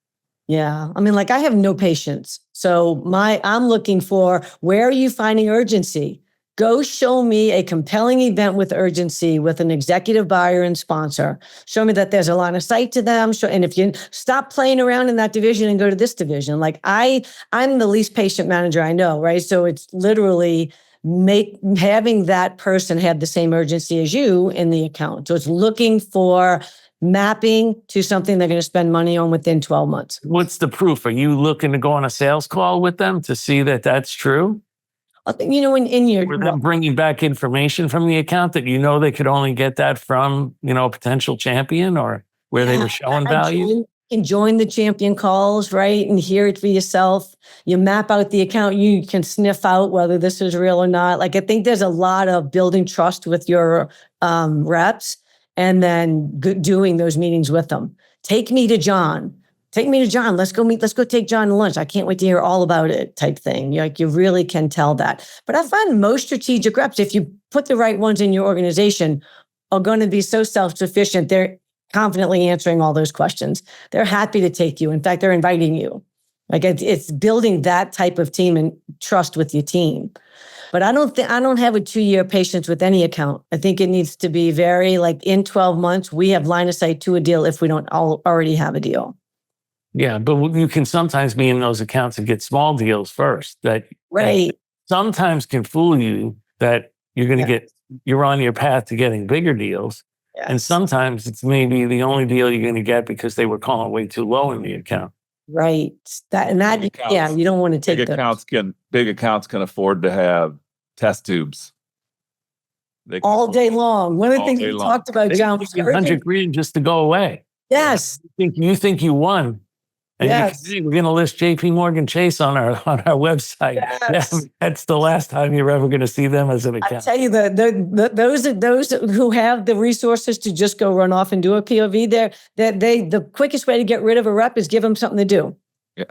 Yeah. I mean, like, I have no patience. So I'm looking for, where are you finding urgency? Go show me a compelling event with urgency with an executive buyer and sponsor. Show me that there's a line of sight to them. And if you stop playing around in that division and go to this division, like I'm the least patient manager I know, right? So it's literally having that person have the same urgency as you in the account. So it's looking for mapping to something they're going to spend money on within 12 months. What's the proof? Are you looking to go on a sales call with them to see that that's true? In your... Were them bringing back information from the account that they could only get that from, a potential champion, or where they were showing value? And join the champion calls, right? And hear it for yourself. You map out the account. You can sniff out whether this is real or not. Like, I think there's a lot of building trust with your reps, and then doing those meetings with them. Take me to John. Let's go meet. Let's go take John to lunch. I can't wait to hear all about it, type thing. You really can tell that. But I find most strategic reps, if you put the right ones in your organization, are going to be so self-sufficient. They're confidently answering all those questions. They're happy to take you. In fact, they're inviting you. Like, it's building that type of team and trust with your team. But I don't have a 2-year patience with any account. I think it needs to be very, like, in 12 months, we have line of sight to a deal if we don't already have a deal. Yeah, but you can sometimes be in those accounts and get small deals first that sometimes can fool you that you're going to get you're on your path to getting bigger deals. Yes. And sometimes it's maybe the only deal you're going to get because they were calling way too low in the account. Right. Big accounts- you don't want to take big accounts can afford to have test tubes. They can all afford- day long. One of the All things day we long. talked about, They John, give was you 100 urgent. grand just to go away. Yes. You think you won. And Yes. we're going to list JP Morgan Chase on our website. Yes. Yeah, that's the last time you're ever going to see them as an I account. tell you, those who have the resources to just go run off and do a POV, the quickest way to get rid of a rep is give them something to do. Yeah.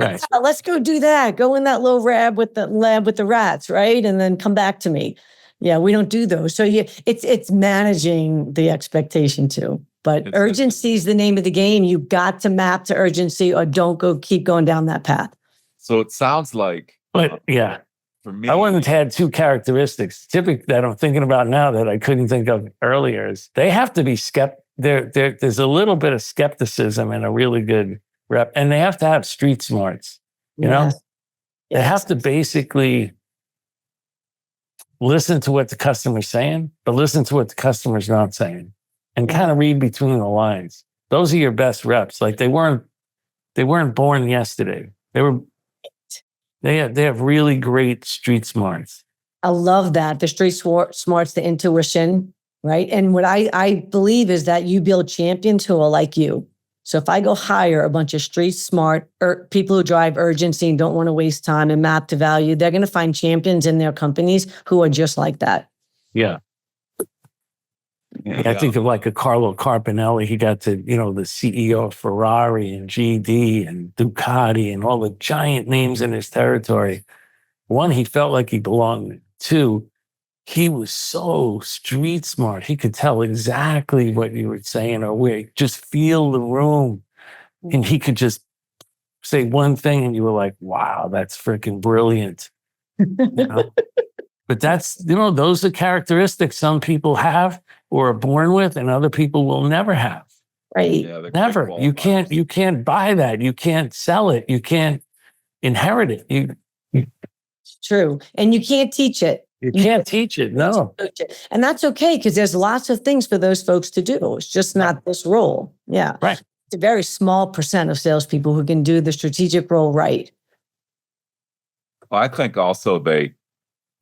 Right. Let's go do that. Go in that little lab with the rats, right? And then come back to me. Yeah, we don't do those. So it's managing the expectation too. But urgency is the name of the game. You got to map to urgency, or keep going down that path. So it sounds like, But yeah, for me, I wouldn't have had two characteristics typically that I'm thinking about now that I couldn't think of earlier. Is they have to be there's a little bit of skepticism in a really good rep, and they have to have street smarts. You know, they have to basically listen to what the customer's saying, but listen to what the customer's not saying, and kind of read between the lines. Those are your best reps. Like they weren't born yesterday. They have really great street smarts. I love that. The street smarts, the intuition, right? And what I believe is that you build champions who are like you. So if I go hire a bunch of street smart people who drive urgency and don't want to waste time and map to value, they're going to find champions in their companies who are just like that. Yeah. I think of like a Carlo Carpinelli. He got to, the CEO of Ferrari and GD and Ducati and all the giant names in his territory. One, he felt like he belonged. Two, he was so street smart. He could tell exactly what you were saying or where, just feel the room. And he could just say one thing and you were like, wow, that's freaking brilliant. But that's, those are characteristics some people have or are born with and other people will never have. Right. Yeah, Never. You can't buy that. You can't sell it. You can't inherit it. It's true. And you can't teach it. You can't teach it. No. And that's okay, because there's lots of things for those folks to do. It's just not this role. Yeah. Right. It's a very small percent of salespeople who can do the strategic role right. Well, I think also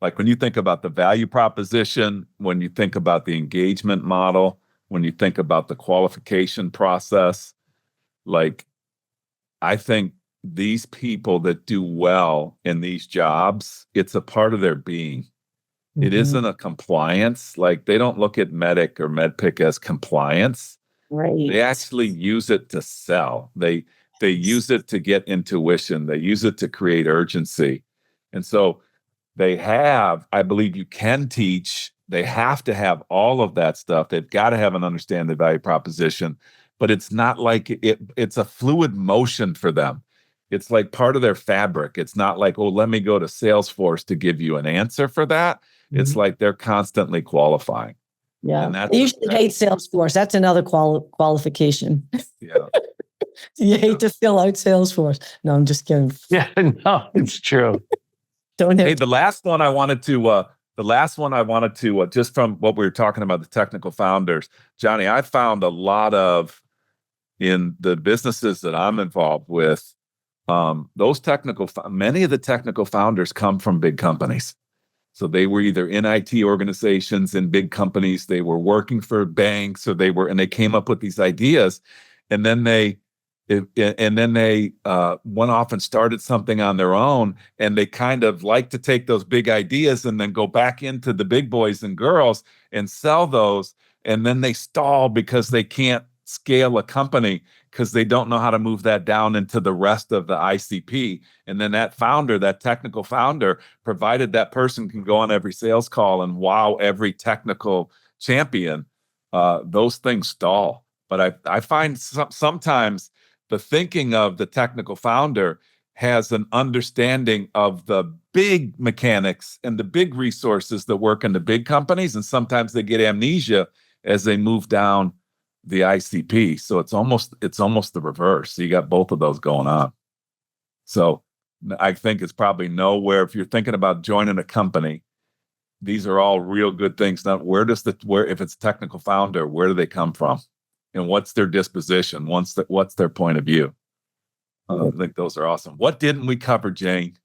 like when you think about the value proposition, when you think about the engagement model, when you think about the qualification process, like I think these people that do well in these jobs, it's a part of their being. Mm-hmm. It isn't a compliance. Like they don't look at Medic or MedPick as compliance. Right. They actually use it to sell. They use it to get intuition. They use it to create urgency. And so I believe you can teach. They have to have all of that stuff. They've got to have an understand the value proposition, but it's not like it's a fluid motion for them. It's like part of their fabric. It's not like, oh, let me go to Salesforce to give you an answer for that. Mm-hmm. It's like they're constantly qualifying. Yeah. They usually hate Salesforce. That's another qualification. Yeah. You hate to fill out Salesforce. No, I'm just kidding. Yeah, no, it's true. The last one I wanted to, just from what we were talking about, the technical founders, Johnny, I found a lot of, in the businesses that I'm involved with, many of the technical founders come from big companies. So they were either in IT organizations in big companies, they were working for banks, or they came up with these ideas, and then they went off and started something on their own, and they kind of like to take those big ideas and then go back into the big boys and girls and sell those, and then they stall because they can't scale a company because they don't know how to move that down into the rest of the ICP. And then that technical founder, provided that person can go on every sales call and wow every technical champion, those things stall. But I find sometimes the thinking of the technical founder has an understanding of the big mechanics and the big resources that work in the big companies, and sometimes they get amnesia as they move down the ICP. So it's almost the reverse. So you got both of those going on. So I think it's probably nowhere, if you're thinking about joining a company, these are all real good things. Now, if it's a technical founder, where do they come from? And what's their disposition? What's their point of view? I think those are awesome. What didn't we cover, Jane?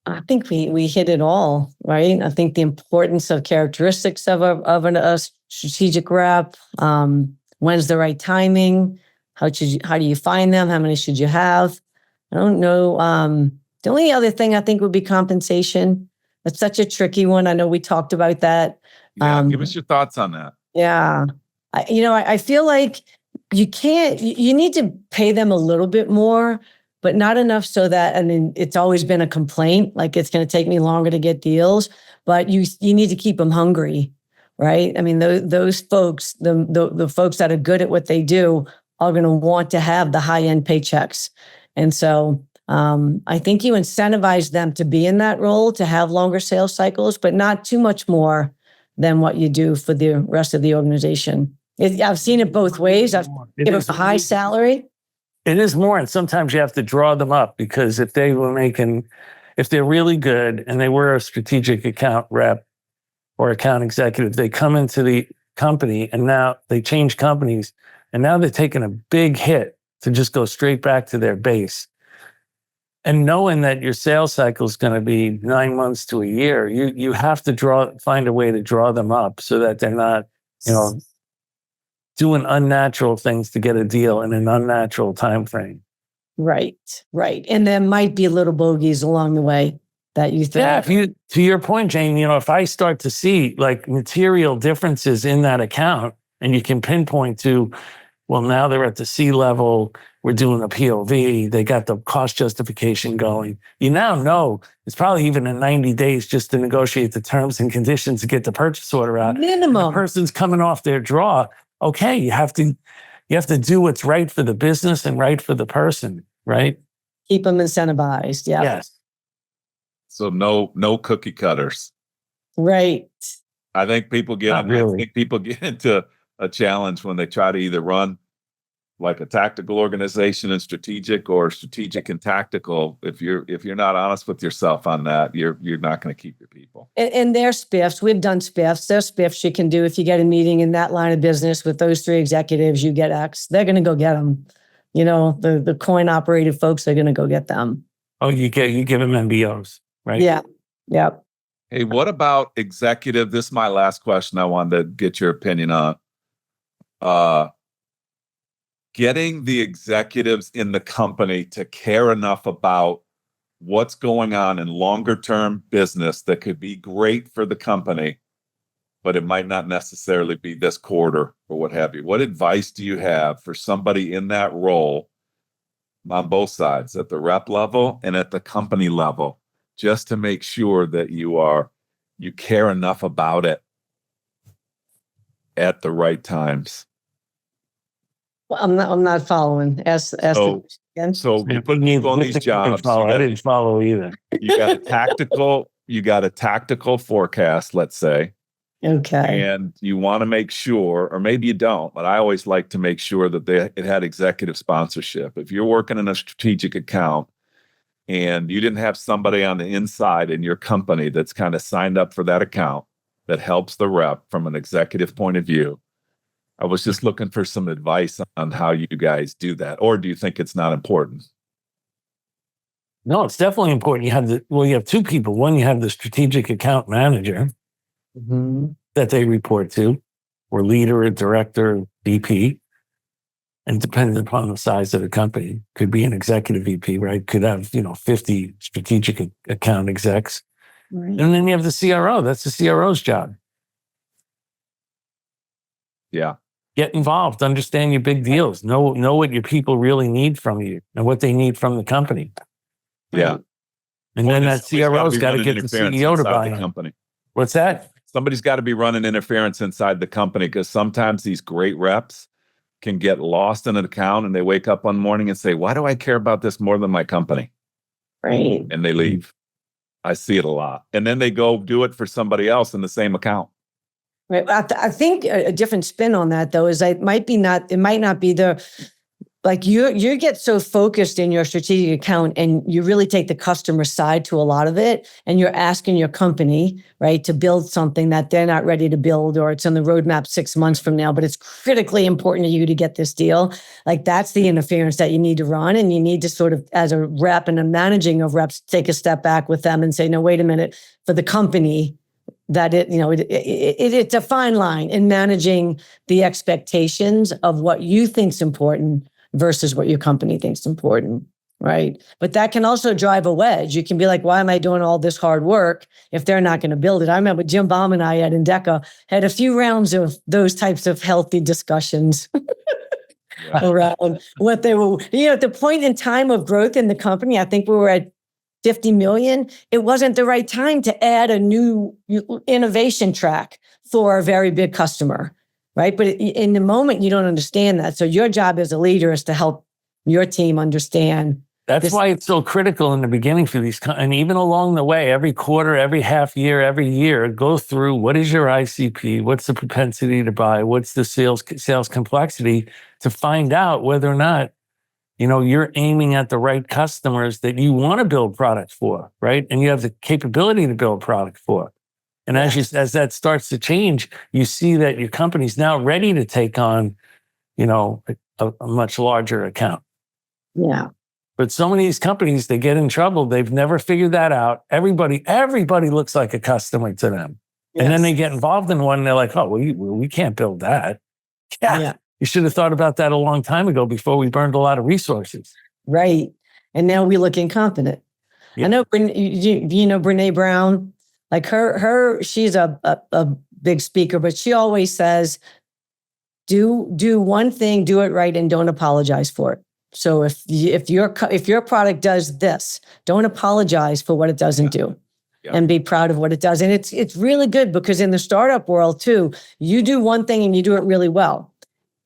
I think we hit it all, right? I think the importance of characteristics of a strategic rep. When's the right timing? How do you find them? How many should you have? I don't know. The only other thing I think would be compensation. That's such a tricky one. I know we talked about that. Yeah, give us your thoughts on that. Yeah. I feel like you need to pay them a little bit more, but not enough so that, I mean, it's always been a complaint, like it's going to take me longer to get deals, but you need to keep them hungry, right? I mean, those folks, the folks that are good at what they do are going to want to have the high-end paychecks. And so I think you incentivize them to be in that role, to have longer sales cycles, but not too much more than what you do for the rest of the organization. I've seen it both ways. I've given them a high salary. It is more, and sometimes you have to draw them up, because if they're really good and they were a strategic account rep or account executive, they come into the company and now they change companies, and now they're taking a big hit to just go straight back to their base. And knowing that your sales cycle is going to be 9 months to a year, you have to find a way to draw them up so that they're not, doing unnatural things to get a deal in an unnatural time frame. Right. And there might be little bogeys along the way that you think. Yeah, to your point, Jane, if I start to see like material differences in that account, and you can pinpoint to, well, now they're at the C level, we're doing a POV, they got the cost justification going. You now know it's probably even in 90 days just to negotiate the terms and conditions to get the purchase order out. Minimum. The person's coming off their draw. Okay, you have to do what's right for the business and right for the person, right? Keep them incentivized. Yeah. Yes. So no cookie cutters. Right. I think people get into a challenge when they try to either run like a tactical organization and strategic, or strategic and tactical. If you're not honest with yourself on that, you're not going to keep your people. And there's spiffs. We've done spiffs. There's spiffs you can do. If you get a meeting in that line of business with those 3 executives, you get X. They're going to go get them. The coin operated folks are going to go get them. Oh, you give them MBOs, right? Yeah. Yep. Hey, what about executive? This is my last question I wanted to get your opinion on. Getting the executives in the company to care enough about what's going on in longer term business that could be great for the company, but it might not necessarily be this quarter or what have you. What advice do you have for somebody in that role on both sides, at the rep level and at the company level, just to make sure that you care enough about it at the right times? Well, I'm not following. Ask again. So you put people on these jobs. I didn't follow either. You got a tactical forecast, let's say. Okay. And you want to make sure, or maybe you don't, but I always like to make sure that it had executive sponsorship. If you're working in a strategic account and you didn't have somebody on the inside in your company that's kind of signed up for that account that helps the rep from an executive point of view, I was just looking for some advice on how you guys do that. Or do you think it's not important? No, it's definitely important. You have 2 people. One, you have the strategic account manager that they report to, or leader, or director, VP. And depending upon the size of the company, could be an executive VP, right? Could have, 50 strategic account execs. Right. And then you have the CRO. That's the CRO's job. Yeah. Get involved, understand your big deals, know what your people really need from you and what they need from the company. Yeah. And then that CRO's got to get the CEO to buy in. Company. What's that? Somebody's got to be running interference inside the company, because sometimes these great reps can get lost in an account and they wake up one morning and say, why do I care about this more than my company? Right. And they leave. I see it a lot. And then they go do it for somebody else in the same account. Right. I think a different spin on that, though, is it might not be the like you get so focused in your strategic account and you really take the customer side to a lot of it. And you're asking your company, right, to build something that they're not ready to build, or it's on the roadmap 6 months from now, but it's critically important to you to get this deal. Like that's the interference that you need to run. And you need to sort of, as a rep and a managing of reps, take a step back with them and say, no, wait a minute, for the company, that it's a fine line in managing the expectations of what you think's important versus what your company thinks important, right? But that can also drive a wedge. You can be like, why am I doing all this hard work if they're not going to build it? I remember Jim Baum and I at Endeca had a few rounds of those types of healthy discussions around what they were, at the point in time of growth in the company. I think we were at 50 million. It wasn't the right time to add a new innovation track for a very big customer. Right. But in the moment, you don't understand that. So your job as a leader is to help your team understand. That's why it's so critical in the beginning for these, and even along the way, every quarter, every half year, every year, go through what is your ICP, what's the propensity to buy, what's the sales complexity, to find out whether or not, you're aiming at the right customers that you want to build products for, right? And you have the capability to build product for. And as that starts to change, you see that your company's now ready to take on, a much larger account. Yeah. But so many of these companies, they get in trouble. They've never figured that out. Everybody looks like a customer to them. Yes. And then they get involved in one and they're like, oh, we can't build that. Yeah. You should have thought about that a long time ago before we burned a lot of resources. Right. And now we look incompetent. Yeah. I know, Brene Brown. Like she's a big speaker, but she always says, do one thing, do it right, and don't apologize for it. So if your product does this, don't apologize for what it doesn't do, and be proud of what it does. And it's really good, because in the startup world too, you do one thing and you do it really well.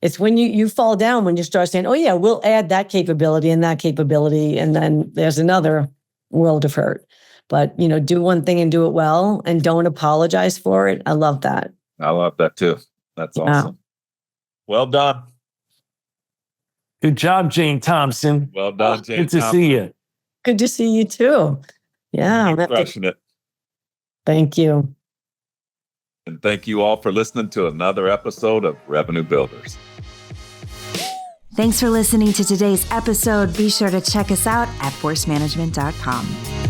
It's when you fall down, when you start saying, oh yeah, we'll add that capability and that capability, and then there's another world of hurt. But, do one thing and do it well, and don't apologize for it. I love that. I love that too. That's awesome. Well done. Good job, Jane Thompson. Well done, Jane. Good to see you. Good to see you too. Yeah. You're crushing it. Thank you. And thank you all for listening to another episode of Revenue Builders. Thanks for listening to today's episode. Be sure to check us out at forcemanagement.com.